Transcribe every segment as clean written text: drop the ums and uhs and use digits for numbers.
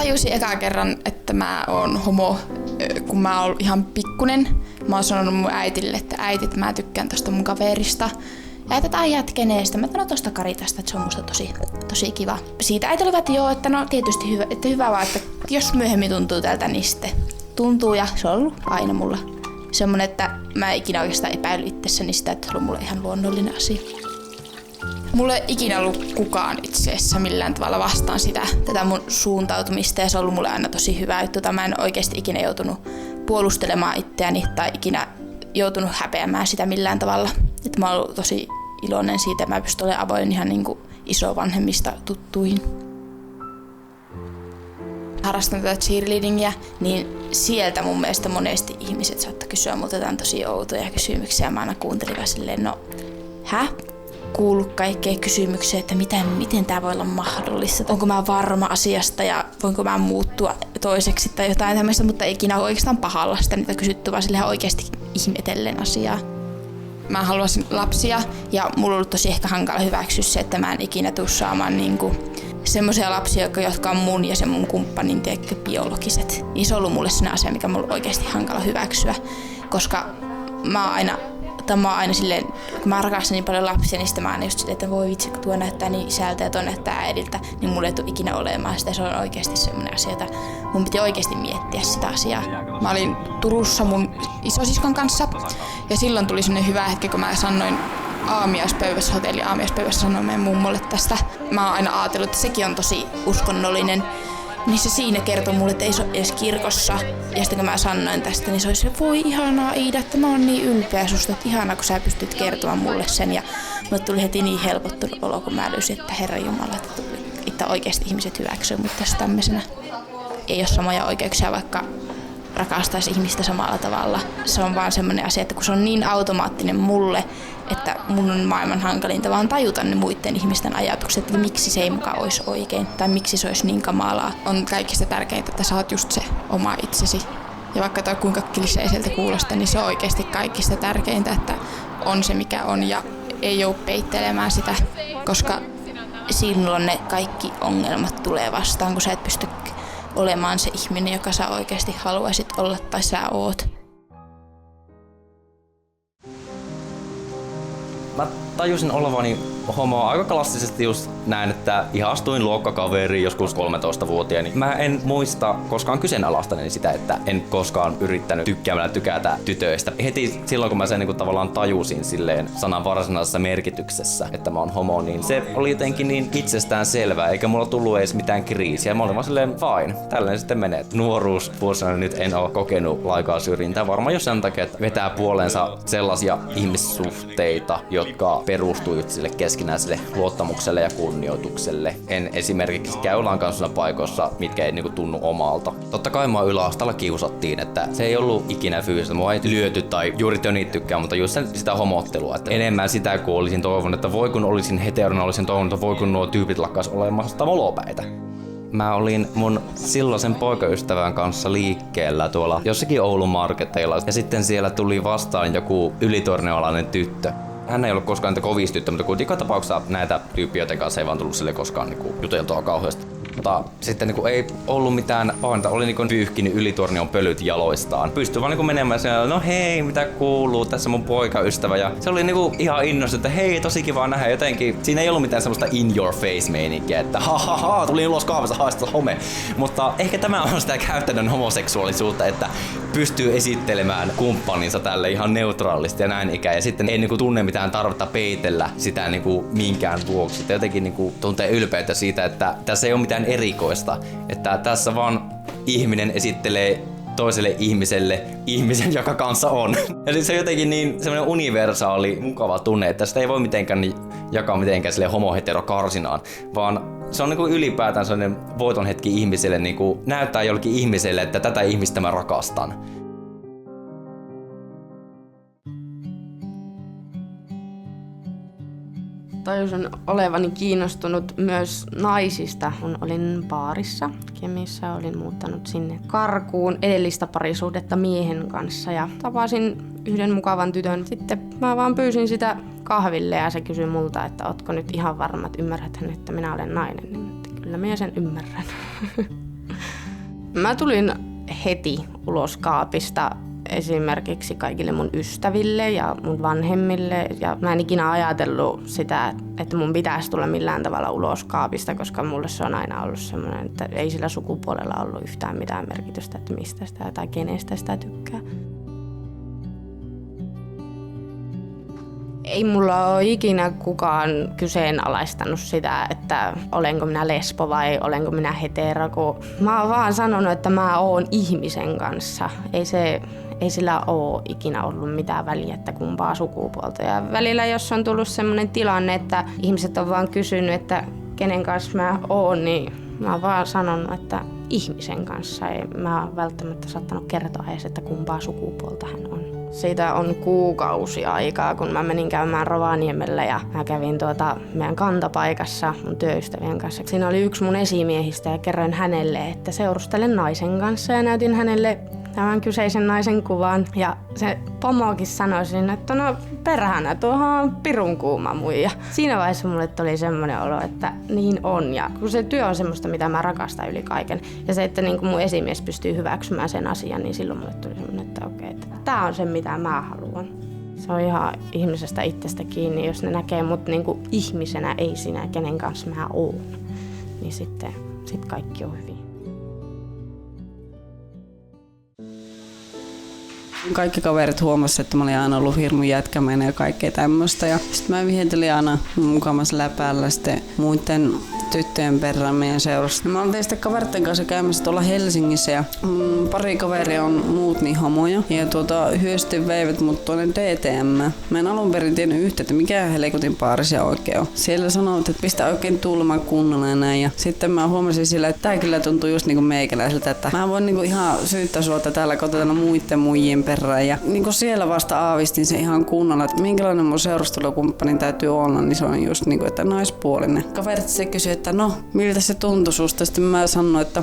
tajusin eka kerran, että mä oon homo, kun mä oon ihan pikkunen. Mä oon sanonut mun äitille, että äiti, että mä tykkään tosta mun kaverista. Ja että äijät keneestä? Mä sanoin tosta Karitasta, että se on musta tosi kiva. Siitä äiti oli, että joo, että no tietysti hyvä vaan, että jos myöhemmin tuntuu tältä, niin sitten tuntuu. Ja se on ollut aina mulla semmonen, että mä en ikinä oikeastaan epäily itsessäni sitä, että se on mulle ihan luonnollinen asia. Mulla ei ikinä ollut kukaan itse asiassa millään tavalla vastaan tätä mun suuntautumista ja se on ollut mulle aina tosi hyvä juttu. Mä en oikeasti ikinä joutunut puolustelemaan itseäni tai ikinä joutunut häpeämään sitä millään tavalla. Et mä oon ollut tosi iloinen siitä, että mä pystyn olemaan avoin ihan niin kuin isovanhemmista tuttuihin. Harrastan tätä cheerleadingia, niin sieltä mun mielestä monesti ihmiset saattaa kysyä multa jotain tosi outoja kysymyksiä ja mä aina kuuntelin vaan silleen, no kuullut kaikkea kysymyksiä, että miten tämä voi olla mahdollista. Onko mä varma asiasta ja voinko mä muuttua toiseksi tai jotain tämmöistä, mutta ei ikinä ole oikeastaan pahalla sitä niitä kysytty, vaan silleen oikeasti ihmetellen asiaa. Mä haluaisin lapsia ja mulla on ollut tosi ehkä hankala hyväksyä se, että mä en ikinä tule saamaan semmoisia lapsia, jotka on mun ja sen mun kumppanin biologiset. Niin se on ollut mulle sellainen asia, mikä mulla on oikeasti hankala hyväksyä, koska mä oon aina silleen, kun mä rakastan niin paljon lapsia, niin sitten mä aina just silleen, että voi vitsi, kun tuo näyttää niin isältä ja tuo näyttää äidiltä, niin mulla ei tule ikinä olemaan sitä. Se on oikeasti semmoinen asia, että mun piti oikeasti miettiä sitä asiaa. Mä olin Turussa mun isosiskon kanssa ja silloin tuli semmoinen hyvä hetki, kun mä sanoin hotelli aamiaispöydässä sanoin meidän mummolle tästä. Mä oon aina ajatellut, että sekin on tosi uskonnollinen. Niin se siinä kertoi mulle, että ei se ole edes kirkossa. Ja sitten kun mä sanoin tästä, niin se oli se, voi ihanaa Iida, että mä oon niin ylpeä susta, että ihanaa kun sä pystyt kertomaan mulle sen. Ja mulle tuli heti niin helpottunut olo, kun mä löysin, että Herra Jumala, että oikeasti ihmiset hyväksyy mut tässä tämmöisenä. Ei ole samoja oikeuksia, vaikka rakastaisi ihmistä samalla tavalla. Se on vaan semmoinen asia, että kun se on niin automaattinen mulle, että mun on maailman hankalinta vaan tajuta ne muiden ihmisten ajatukset, että miksi se ei mukaan olisi oikein tai miksi se olisi niin kamalaa. On kaikista tärkeintä, että sä oot just se oma itsesi. Ja vaikka toi kuinka kliseiseltä kuulostaa, niin se on oikeasti kaikista tärkeintä, että on se mikä on ja ei joudu peittelemään sitä, koska silloin ne kaikki ongelmat tulee vastaan, kun sä et pysty olemaan se ihminen, joka sä oikeasti haluaisit olla tai sä oot. Mä tajusin olevani homoa aika klassisesti just näin, että ihastuin luokkakaveriin joskus 13-vuotiaani. Mä en muista koskaan kyseenalaistaneeni sitä, että en koskaan yrittänyt tykätä tytöistä. Heti silloin kun mä sen tavallaan tajusin silleen sanan varsinaisessa merkityksessä, että mä oon homo, niin se oli jotenkin niin itsestään selvää, eikä mulla tullut edes mitään kriisiä. Mä olin vaan silleen fine, tällainen sitten menee. Nuoruusvuosina nyt en oo kokenut laikaa syrjintää, varmaan jos sen takia, että vetää puoleensa sellaisia ihmissuhteita, jotka perustuu sille keskinäiselle luottamukselle ja kunnioitukselle. En esimerkiksi käy lankaisena paikoissa, mitkä ei tunnu omalta. Totta kai mua yläasteella kiusattiin, että se ei ollut ikinä fyysistä. Mua ei lyöty tai juuri tönittykkään, mutta just sitä homottelua. Että enemmän sitä, kun olisin toivonut, että voi kun olisin heterona, olisin toivonut, että voi kun nuo tyypit lakkais olemasta volopäitä. Mä olin mun silloisen poikaystävän kanssa liikkeellä tuolla jossakin Oulun marketeilla ja sitten siellä tuli vastaan joku ylitorneolainen tyttö. Hän ei ollut koskaan niitä kovista tyttö, mutta kuitenkin tapauksessa näitä tyyppiä, joiden kanssa ei vaan tullut sille koskaan juteltua kauheasti. Mutta sitten ei ollut mitään painetta, oli pyyhkinyt Ylitornion pölyt jaloistaan. Pystyi vaan menemään siellä, no hei, mitä kuuluu, tässä mun poikaystävä. Ja se oli ihan innostunut, että hei, tosi kiva nähdä jotenkin. Siinä ei ollut mitään semmoista in your face meininkiä, että ha, tuli ulos kaavassa, haista home. Mutta ehkä tämä on sitä käytännön homoseksuaalisuutta, että pystyy esittelemään kumppaninsa tälle ihan neutraalisti ja näin ikään. Ja sitten ei tunne mitään tarvetta peitellä sitä minkään vuoksi. Ja jotenkin tuntee ylpeyttä siitä, että tässä ei ole mitään erikoista, että tässä vaan ihminen esittelee toiselle ihmiselle ihmisen, joka kanssa on. Eli se on jotenkin niin semmoinen universaali, mukava tunne, että sitä ei voi mitenkään jakaa mitenkään sille homo-hetero-karsinaan, vaan se on ylipäätään sellainen voiton hetki ihmiselle, näyttää jollekin ihmiselle, että tätä ihmistä mä rakastan. Tajusin olevani kiinnostunut myös naisista, kun olin baarissa Kemissä. Olin muuttanut sinne karkuun edellistä parisuhdetta miehen kanssa ja tapasin yhden mukavan tytön. Sitten mä vaan pyysin sitä kahville ja se kysyi multa, että ootko nyt ihan varma, että ymmärräthän, että minä olen nainen. Niin, että kyllä minä sen ymmärrän. Mä tulin heti ulos kaapista esimerkiksi kaikille mun ystäville ja mun vanhemmille. Ja mä en ikinä ajatellut sitä, että mun pitäisi tulla millään tavalla ulos kaapista, koska mulle se on aina ollut semmoinen, että ei sillä sukupuolella ollut yhtään mitään merkitystä, että mistä sitä tai kenestä sitä tykkää. Ei mulla ole ikinä kukaan kyseenalaistanut sitä, että olenko minä lesbo vai olenko minä hetero, kun mä oon vaan sanonut, että mä oon ihmisen kanssa. Ei sillä ole ikinä ollut mitään väliä, että kumpaa sukupuolta. Ja välillä, jos on tullut sellainen tilanne, että ihmiset on vaan kysynyt, että kenen kanssa mä oon, niin mä oon vaan sanonut, että ihmisen kanssa. Ei mä oon välttämättä saattanut kertoa edes, että kumpaa sukupuolta hän on. Siitä on kuukausi aikaa, kun mä menin käymään Rovaniemellä ja mä kävin meidän kantapaikassa mun työystävien kanssa. Siinä oli yksi mun esimiehistä ja kerroin hänelle, että seurustelen naisen kanssa ja näytin hänelle tämän kyseisen naisen kuvan. Ja se pomokin sanoi siinä, että no perhana, tuohon on pirun kuuma muija. Siinä vaiheessa mulle tuli semmoinen olo, että niin on. Ja kun se työ on semmoista, mitä mä rakastan yli kaiken. Ja se, että niin kun mun esimies pystyy hyväksymään sen asian, niin silloin mulle tuli semmoinen, että okei, että tää on se, mitä mä haluan. Se on ihan ihmisestä itsestä kiinni, jos ne näkee mut niin kuin ihmisenä, ei sinä, kenen kanssa mä oon. Niin sitten kaikki on hyvin. Kaikki kaverit huomasivat, että mä olin aina ollut hirmu jätkämäinen ja kaikkea tämmöistä. Ja sitten mä viheltelin aina mukamassa läpällä sitten muiden tyttöjen perään meidän seurassa. Mä oltiin sitten kaveritten kanssa käymässä tuolla Helsingissä ja pari kaveria on muut niin homoja. Ja hyösti veivät mut tuonne DTM. Mä en alun perin tiennyt yhtä, että mikä helkutin paarisia oikein on. Siellä sanoit, että pistä oikein tulman kunnolla ja näin. Ja sitten mä huomasin sillä, että tää kyllä tuntuu just niinku meikäläiseltä, että mä voin niinku ihan syyttää sua täällä kotona muiden muijien perään. Ja niinku siellä vasta aavistin se ihan kunnolla, että minkälainen mun seurustelukumppanin täytyy olla, niin se on just niinku, että naispuolinen. Kaverit se kysyi, että no, miltä se tuntui susta? Sitten mä sanoin, että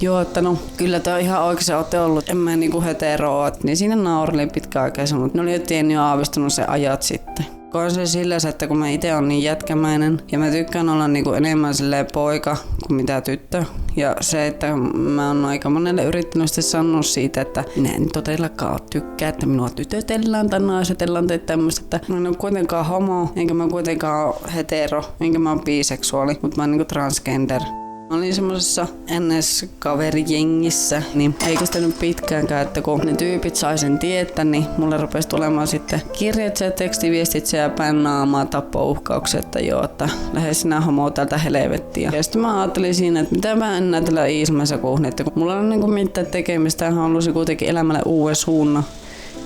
joo, että no, kyllä tää on ihan oikein ootte ollut, en mä niinku hetero oot. Niin siinä naurilin pitkään aikaa sanonut, että ne oli jo tiennyt ja aavistunut se ajat sitten. Koen se sillä, että kun mä itse on niin jätkämäinen ja mä tykkään olla niinku enemmän silleen poika kuin mitä tyttö. Ja se, että mä oon aika monelle yrittänyt sitten sanoa siitä, että minä en todellakaan tykkää, että minua tytötellään tai naisetellaan tai tämmöistä. Että mä en ole kuitenkaan homo, enkä mä kuitenkaan ole hetero, enkä mä oon biseksuaali, mutta mä oon niinku transgender. Mä olin semmosessa NS-kaverijengissä, niin ei kestänyt pitkäänkään, että kun ne tyypit sai sen tietää, niin mulle rupesi tulemaan sitten kirjat ja tekstiviestit ja pännaamaa tappouhkaukset, että joo, että lähde sinä homo täältä helvettiä. Ja sitten mä ajattelin siinä, että mitä mä en näe tällä Iismäessä kuhni, että kun mulla on niinku mitään tekemistä, hän halusi kuitenkin elämälle uuden suunnan.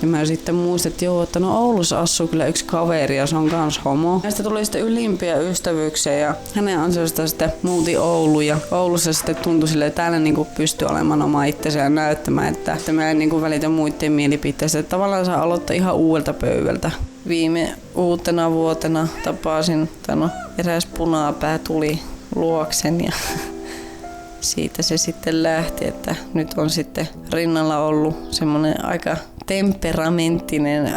Ja mä sitten muistin, että joo, että no Oulussa asuu kyllä yksi kaveri ja se on kans homo. Näistä tuli sitten ylimpiä ystävyyksiä ja hänen ansiosta sitten muutin Ouluun ja Oulussa sitten tuntui silleen, että täällä niinku pystyi olemaan oma itsensä ja näyttämään, että mä en niinku välitä muiden mielipiteistä. Että tavallaan saa aloittaa ihan uudelta pöydältä. Viime uutena vuotena tapasin, eräs punapää tuli luoksen ja siitä se sitten lähti, että nyt on sitten rinnalla ollut semmoinen aika temperamenttinen,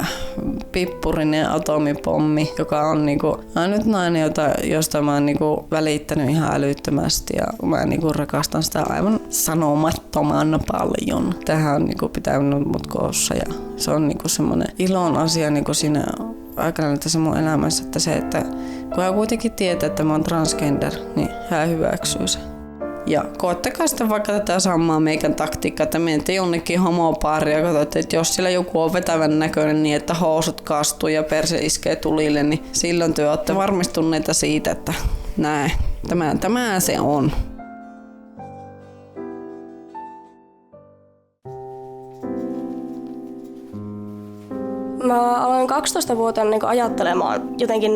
pippurinen atomipommi, joka on niinku ainut nainen, josta mä oon niinku välittänyt ihan älyttömästi ja mä niinku rakastan sitä aivan sanomattoman paljon. Tähän on niinku pitänyt mut koossa ja se on niinku semmoinen ilon asia niinku siinä aikana tässä mun elämässä, että se, että kun hän kuitenkin tietää, että mä oon transgender, niin hän hyväksyy sen. Ja koettakaa sitten vaikka tätä samaa meikän taktiikkaa, että menette jonnekin homopaariin ja katsotte, että jos siellä joku on vetävän näköinen niin, että housut kastuu ja perse iskee tulille, niin silloin te olette varmistuneita siitä, että näin, tämä se on. Mä aloin 12-vuotiaana ajattelemaan jotenkin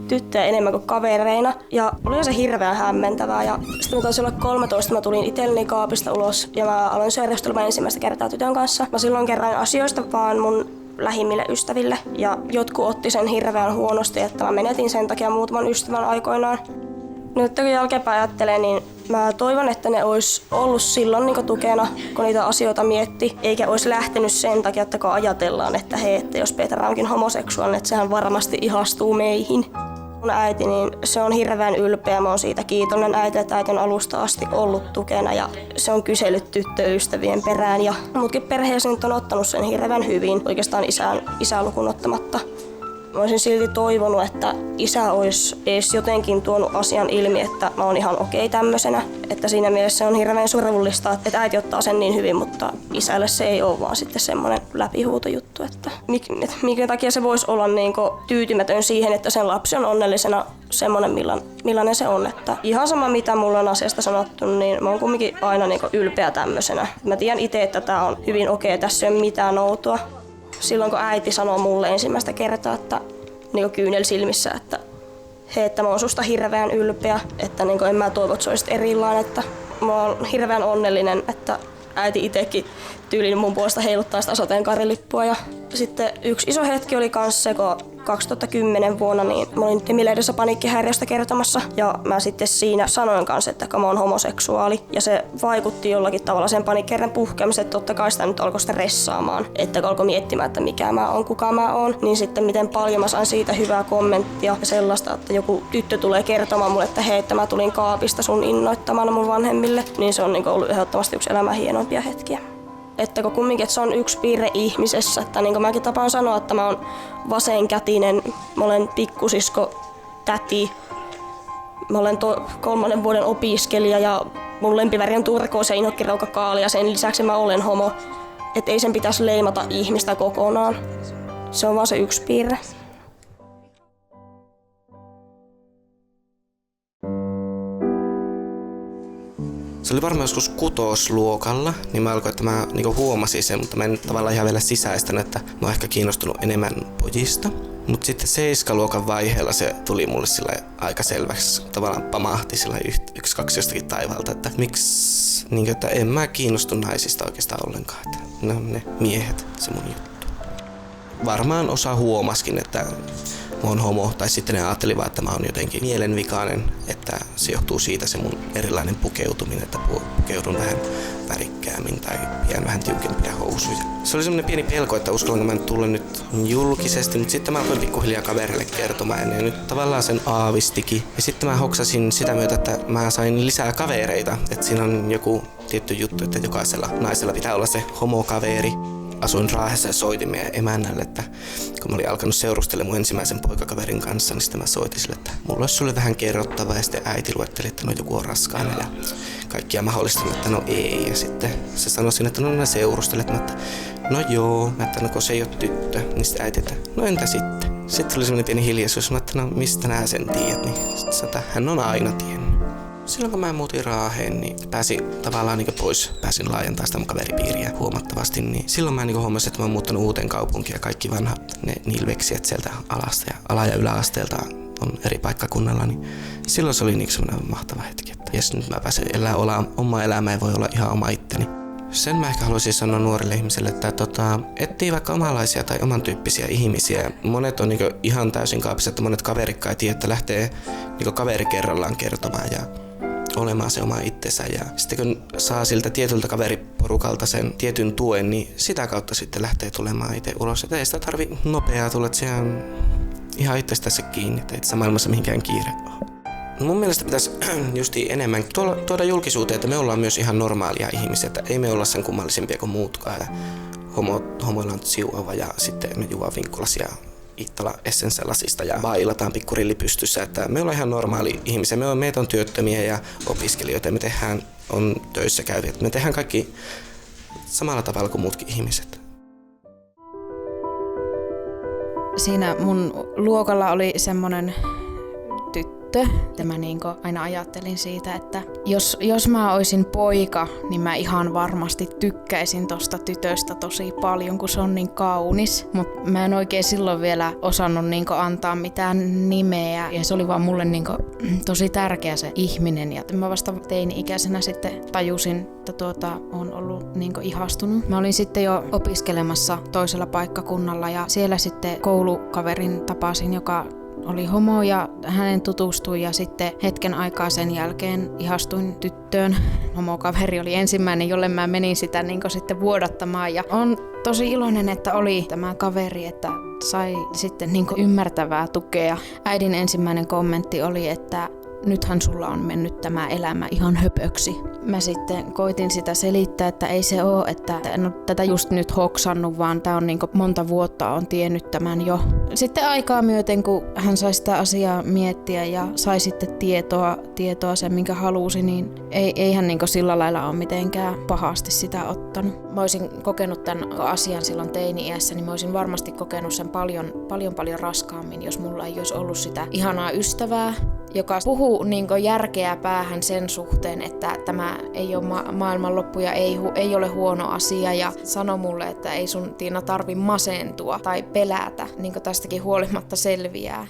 tyttöjä enemmän kuin kavereina. Ja oli se hirveän hämmentävää. Ja sitten mä taisin olla 13, mä tulin itselleni kaapista ulos ja mä aloin seurustelemaan ensimmäistä kertaa tytön kanssa. Mä silloin kerroin asioista vaan mun lähimmille ystäville. Ja jotkut otti sen hirveän huonosti, että mä menetin sen takia muutaman ystävän aikoinaan. Nyt kun jälkeenpäin ajattelee, niin mä toivon, että ne olisi ollut silloin tukena, kun niitä asioita mietti, eikä olisi lähtenyt sen takia, että kun ajatellaan, että hei, että jos Petra onkin homoseksuaalinen, että sehän varmasti ihastuu meihin. Mun äiti, niin se on hirveän ylpeä. Mä oon siitä kiitollinen äiti, että äiti on alusta asti ollut tukena ja se on kysellyt tyttöystävien perään. Ja mutkin perheessä nyt on ottanut sen hirveän hyvin, oikeastaan isää lukuun ottamatta. Mä olisin silti toivonut, että isä olisi edes jotenkin tuonut asian ilmi, että mä oon ihan okei tämmöisenä. Että siinä mielessä on hirveän surullista, että äiti ottaa sen niin hyvin, mutta isälle se ei ole vaan sitten semmoinen läpihuutojuttu. Että minkä takia se voisi olla niinku tyytymätön siihen, että sen lapsi on onnellisena semmoinen, millainen se on. Että ihan sama mitä mulla on asiasta sanottu, niin mä oon kumminkin aina niinku ylpeä tämmöisenä. Mä tiedän itse, että tää on hyvin okei, tässä ei ole mitään outoa. Silloin kun äiti sanoi mulle ensimmäistä kertaa, että niin kyynel silmissä, että hei, että mä oon susta hirveän ylpeä, että niin en mä toivo, että sä olisit erillään, että mä oon hirveän onnellinen, että äiti itsekin tyylin mun puolesta heiluttaa sitä sateenkaarilippua. Ja sitten yksi iso hetki oli kans se, kun 2010 vuonna niin mä olin Demi-lehdessä paniikkihäiriöstä kertomassa ja mä sitten siinä sanoin kanssa, että mä oon homoseksuaali ja se vaikutti jollakin tavalla sen paniikkihäiriön puhkeamiseen, että totta kai sitä nyt alkoi stressaamaan, että alkoi miettimään, että mikä mä oon, kuka mä oon, niin sitten miten paljon mä sain siitä hyvää kommenttia ja sellaista, että joku tyttö tulee kertomaan mulle, että hei, että mä tulin kaapista sun innoittamana mun vanhemmille, niin se on niin ollut ehdottomasti yksi elämän hienoimpia hetkiä. Että kun kumminkin, että se on yksi piirre ihmisessä, että niin kuin mäkin tapaan sanoa, että mä oon vasenkätinen, mä olen pikkusisko, täti, mä olen 3. vuoden opiskelija ja mun lempiväri on turkoos ja inhokkiraukakaali ja sen lisäksi mä olen homo. Että ei sen pitäisi leimata ihmistä kokonaan. Se on vaan se yksi piirre. Se oli varmaan joskus 6. luokalla, niin mä alkoin, että mä niinku huomasin sen, mutta mä en tavallaan ihan vielä sisäistänyt, että mä oon ehkä kiinnostunut enemmän pojista. Mutta sitten 7. luokan vaiheella se tuli mulle sillä aika selväksi, tavallaan pamahti sillä 1-2 jostakin taivaalta, että miksi, niin että en mä kiinnostu naisista oikeastaan ollenkaan, että ne on ne miehet, se mun juttu. Varmaan osa huomaskin, että mä oon homo, tai sitten ne ajatteli vaan, että mä oon jotenkin mielenvikainen, että se johtuu siitä se mun erilainen pukeutuminen, että pukeudun vähän värikkäämmin tai pidän vähän tiukempia housuja. Se oli semmoinen pieni pelko, että uskallanko mä tulla nyt julkisesti, mutta sitten mä aloin pikkuhiljaa kavereille kertomaan ja nyt tavallaan sen aavistikin. Ja sitten mä hoksasin sitä myötä, että mä sain lisää kavereita, että siinä on joku tietty juttu, että jokaisella naisella pitää olla se homokaveri. Asuin Raahessa ja soitin meidän emännälle, että kun mä olin alkanut seurustelemaan mun ensimmäisen poikakaverin kanssa, niin sitten mä soitin sille, että mulla olisi sulle vähän kerrottavaa ja sitten äiti luetteli, että no joku on raskaana ja kaikkia mahdollista, että no ei. Ja sitten se sanoi sinne, että no mä seurustelet, että no joo, että no kun se ei ole tyttö, niin sitten äiti, että no entä sitten? Sitten tuli semmoinen pieni hiljaisuus, että no mistä nää sen tiedät, niin sitten sanoi, että hän on aina tiennyt. Silloin kun mä muutin Raaheen, niin pääsin tavallaan pääsin laajentamaan sitä mun kaveripiiriä huomattavasti, niin silloin mä huomasin, että mä oon muuttanut uuteen kaupunkiin ja kaikki vanhat ne nilveksijät sieltä alasta ja ala- ja yläasteelta on eri paikkakunnalla, niin silloin se oli semmoinen mahtava hetki, että jes, nyt mä pääsen elämään omaa elämää ja voi olla ihan oma itteni. Sen mä ehkä haluaisin sanoa nuorille ihmisille, että etsii vaikka omanlaisia tai oman tyyppisiä ihmisiä. Monet on ihan täysin kaapissa, että monet kaverikkaa ei tiedä, että lähtee kaveri kerrallaan kertomaan ja olemaan se oma itsensä ja sitten kun saa siltä tietyltä kaveriporukalta sen tietyn tuen, niin sitä kautta sitten lähtee tulemaan itse ulos. Että ei sitä tarvi nopeaa tulla, että se on ihan itsestään se kiinni, että ei tässä maailmassa mihinkään kiire ole. No mun mielestä pitäisi justiin enemmän tuoda julkisuuteen, että me ollaan myös ihan normaalia ihmisiä, että ei me olla sen kummallisempia kuin muutkaan. Ja homoilla on siuava ja sitten me juodaan vinkkulasia Iittala Essence-lasista ja bailataan pikkurilli pystyssä, että me ollaan ihan normaali ihmisiä. Meitä on työttömiä ja opiskelijoita ja me on töissä käyviä. Me tehdään kaikki samalla tavalla kuin muutkin ihmiset. Siinä mun luokalla oli semmonen tyttö. Mä aina ajattelin siitä, että jos mä olisin poika, niin mä ihan varmasti tykkäisin tosta tytöstä tosi paljon, kun se on niin kaunis. Mutta mä en oikein silloin vielä osannut antaa mitään nimeä. Ja se oli vaan mulle tosi tärkeä se ihminen. Ja mä vasta teini-ikäisenä sitten tajusin, että on ollut ihastunut. Mä olin sitten jo opiskelemassa toisella paikkakunnalla ja siellä sitten koulukaverin tapasin, joka oli homo ja hänen tutustui ja sitten hetken aikaa sen jälkeen ihastuin tyttöön. Homokaveri oli ensimmäinen, jolle mä menin sitä niin sitten vuodattamaan ja on tosi iloinen, että oli tämä kaveri, että sai sitten niin ymmärtävää tukea. Äidin ensimmäinen kommentti oli, että nythän sulla on mennyt tämä elämä ihan höpöksi. Mä sitten koitin sitä selittää, että ei se ole, että en ole tätä just nyt hoksannut, vaan tää on niin monta vuotta on tiennyt tämän jo. Sitten aikaa myöten, kun hän sai sitä asiaa miettiä ja sai sitten tietoa sen, minkä halusi, niin ei hän niin sillä lailla ole mitenkään pahasti sitä ottanut. Mä olisin kokenut tämän asian silloin teini-iässä, niin mä olisin varmasti kokenut sen paljon raskaammin, jos mulla ei olisi ollut sitä ihanaa ystävää, joka puhuu niin järkeä päähän sen suhteen, että tämä ei ole maailmanloppu ja ei ole huono asia ja sano mulle, että ei sun Tiina tarvi masentua tai pelätä, niin tästäkin huolimatta selviää.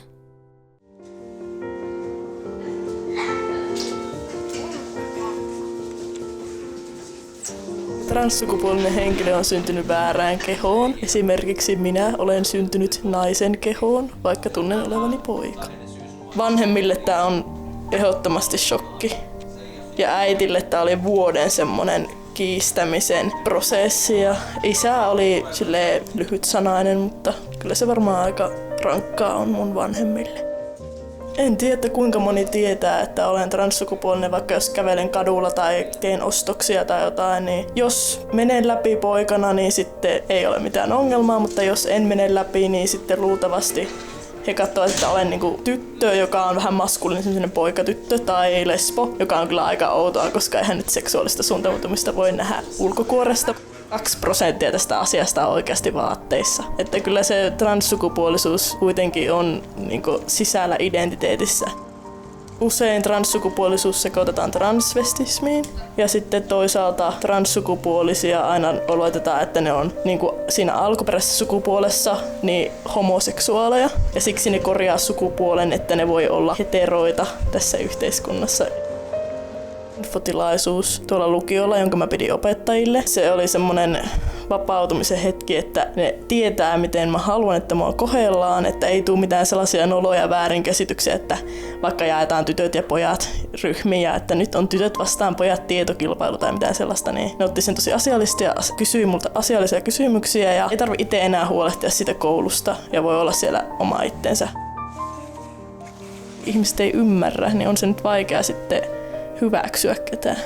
Transsukupuolinen henkilö on syntynyt väärään kehoon. Esimerkiksi minä olen syntynyt naisen kehoon, vaikka tunnen olevani poika. Vanhemmille tämä on ehdottomasti shokki. Ja äitille tämä oli vuoden semmoinen kiistämisen prosessi. Ja isä oli silleen lyhytsanainen, mutta kyllä se varmaan aika rankkaa on mun vanhemmille. En tiedä, kuinka moni tietää, että olen transsukupuolinen, vaikka jos kävelen kadulla tai teen ostoksia tai jotain, niin jos menen läpi poikana, niin sitten ei ole mitään ongelmaa, mutta jos en mene läpi, niin sitten luultavasti he katsovat, että olen niinku tyttö, joka on vähän maskuliininen, sellainen poikatyttö, tai lesbo, joka on kyllä aika outoa, koska eihän nyt seksuaalista suuntautumista voi nähdä ulkokuoresta. 2% tästä asiasta on oikeasti vaatteissa. Että kyllä se transsukupuolisuus kuitenkin on niinku sisällä identiteetissä. Usein transsukupuolisuus sekoitetaan transvestismiin ja sitten toisaalta transsukupuolisia aina oletetaan, että ne on niinku siinä alkuperäisessä sukupuolessa niin homoseksuaaleja ja siksi ne korjaa sukupuolen, että ne voi olla heteroita tässä yhteiskunnassa. Infotilaisuus tuolla lukiolla, jonka mä pidin opettajille. Se oli semmoinen vapautumisen hetki, että ne tietää, miten mä haluan, että mua kohdellaan, että ei tule mitään sellaisia noloja väärinkäsityksiä, että vaikka jaetaan tytöt ja pojat ryhmiin ja että nyt on tytöt vastaan pojat tietokilpailu tai mitään sellaista, niin ne otti sen tosi asiallisesti ja kysyi multa asiallisia kysymyksiä ja ei tarvitse itse enää huolehtia siitä koulusta ja voi olla siellä oma itsensä. Ihmiset ei ymmärrä, niin on se nyt vaikea sitten hyväksyä ketään.